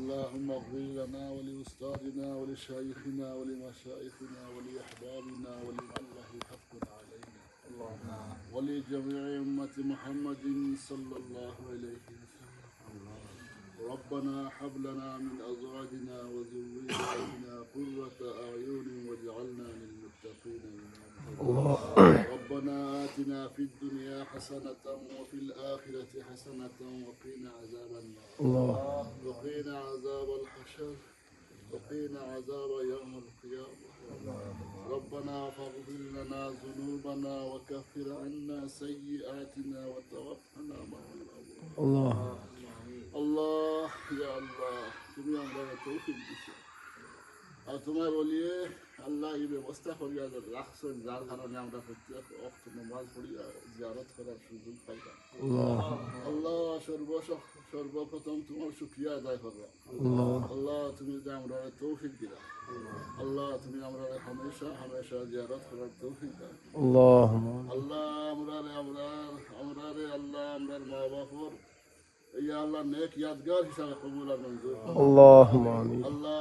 اللهم اغفر لنا ولأستاذنا ولشيخنا ولمشايخنا ولأحبابنا ولمن له حق علينا ولجميع أمة محمد صلى الله عليه وسلم. ربنا هب لنا من أزواجنا وذرياتنا قرة أعين واجعلنا للمتقين إماما. ربنا آتنا في الدنيا حسنة وفي الآخرة حسنة وقنا عذاب النار وقنا عذاب الحشر وقنا عذاب يوم القيامة. ربنا فاغفر لنا ذنوبنا وكفر عنا سيئاتنا وتوفنا مع الأبرار. الله يا الله তুমি আমরা তৌফিক দিছো আর তোমার বলিয়ে আল্লাহ এই ব্যবস্থা করিয়া রাখছেন যার কারণে আমরা প্রত্যেক ওয়াক্ত নামাজ পড়িয়া জিয়ারত করার সুযোগ পাইলাম। আল্লাহ সর্বপ্রথম তোমার শুকরিয়া আদায় করো। আল্লাহ তুমি যে আমরা তৌফিক দিলা। আল্লাহ তুমি আমরা হামেশা হামেশা জিয়ারত করার তৌফিক দাও। আল্লাহ আমরা আল্লাহ আমরার মা বাবার ইয়া আল্লাহ নেক ইয়াদগার হিসাবে কবুল আর মঞ্জুর আল্লাহুম্মা আমিন। আল্লাহ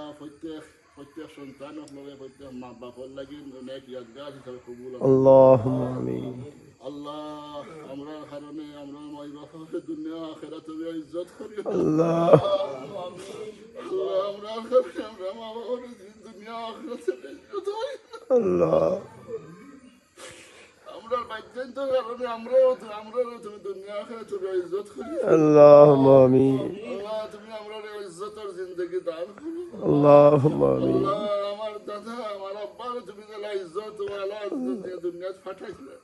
প্রত্যেক সন্তানক লগে প্রত্যেক মা বাবার লাগি নেক ইয়াদগার হিসাবে কবুল আল্লাহুম্মা আমিন। আল্লাহ আমরা কারণে আমরা মা বাবার দুনিয়া আখিরাতে ইজ্জত করিও আল্লাহ আমিন। আল্লাহ আমরা কারণে আমরা মা বাবার দুনিয়া আখিরাতে ইজ্জত করি আল্লাহ। আমরা বাইজান তো কারণে আমরাও তুমি দুনিয়া আখিরাতে ইজ্জত করি আল্লাহুম্মা আমিন। আল্লাহ তুমি আমাদের ইজ্জতের জিন্দেগি দান করো আল্লাহুম্মা আমিন। আল্লাহ আমার দাদা আমার আব্বার তুমি যে ইজ্জত ওয়ালা দুনিয়াত পাঠাইছিলে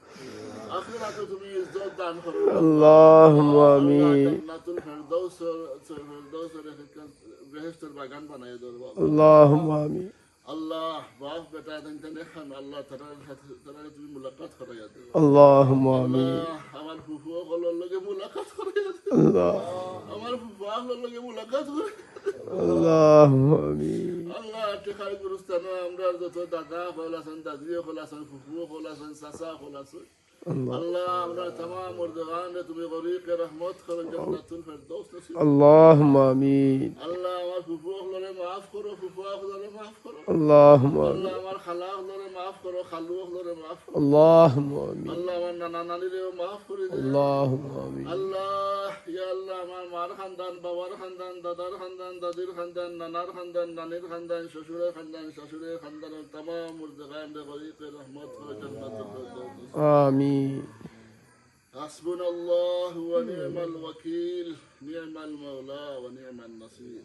আখিরাতে তুমি ইজ্জত দান করো আল্লাহুম্মা আমিন। জান্নাতুল ফেরদাউসের বেহেশতের বাগান বানায় দাও আল্লাহুম্মা আমিন। আল্লাহ বাপ বেটা দেন খান আল্লাহ তারা তুমি মুলাকাত করাইয়া দাও আল্লাহুম্মা আমিন। আমার ফুফু হলোর লগে মুলাকাত করাইয়া দাও আল্লাহ। আমার ফুফু হলোর লগে মুলাকাত করে আল্লাহুম্মা আমিন। আল্লাহ টেকাই গুরুস্থান আমরা যত দাদা হল আছেন দাদি হল আছেন ফুফু হল আছেন চাচা হল আছে আল্লাহ আমরা तमाम মুরদাগান তুমি গরিকে রহমত করো জান্নাতুল ফেরদাউস নসিব আল্লাহুম্মা আমিন। আল্লাহ আমার ফুফু হলরে maaf করো ফুফু হলরে maaf করো আল্লাহুম্মা আমিন। আল্লাহ আমার খালা হলরে maaf করো খালু হলরে maaf করো আল্লাহুম্মা আমিন। আল্লাহ আমার নানা নানিরে maaf করে দে আল্লাহুম্মা আমিন। আল্লাহ ইয়া আল্লাহ আমার মার খানদান বাবার খানদান দাদার খানদান দাদির খানদান নানার খানদান নানির খানদান শ্বশুরের খানদান শাশুড়ির খানদানের तमाम মুরদাগান গরিকে রহমত করো জান্নাতুল ফেরদাউস আমিন। حسبنا الله ونعم الوكيل نعم المولى ونعم النصير.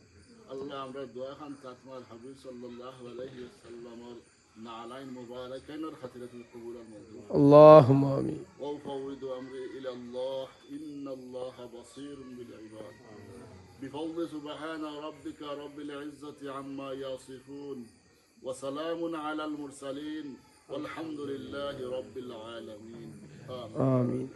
الله আমরা দোয়া খান তাকমাল হাবিব সাল্লাল্লাহু আলাইহি ওয়াসাল্লামের নালাইন মুবারাকাইনের খাতিরাত কবুল মঞ্জুর আল্লাহুম্মা আমিন। ওয়া ফাওয়িদু আমরি ইলা আল্লাহ ইন্নাল্লাহা বাসীরুম বিল ইবাদ بفضل سبحان ربك رب العزة عما يصفون وسلام على المرسلين والحمد لله رب العالمين آمين.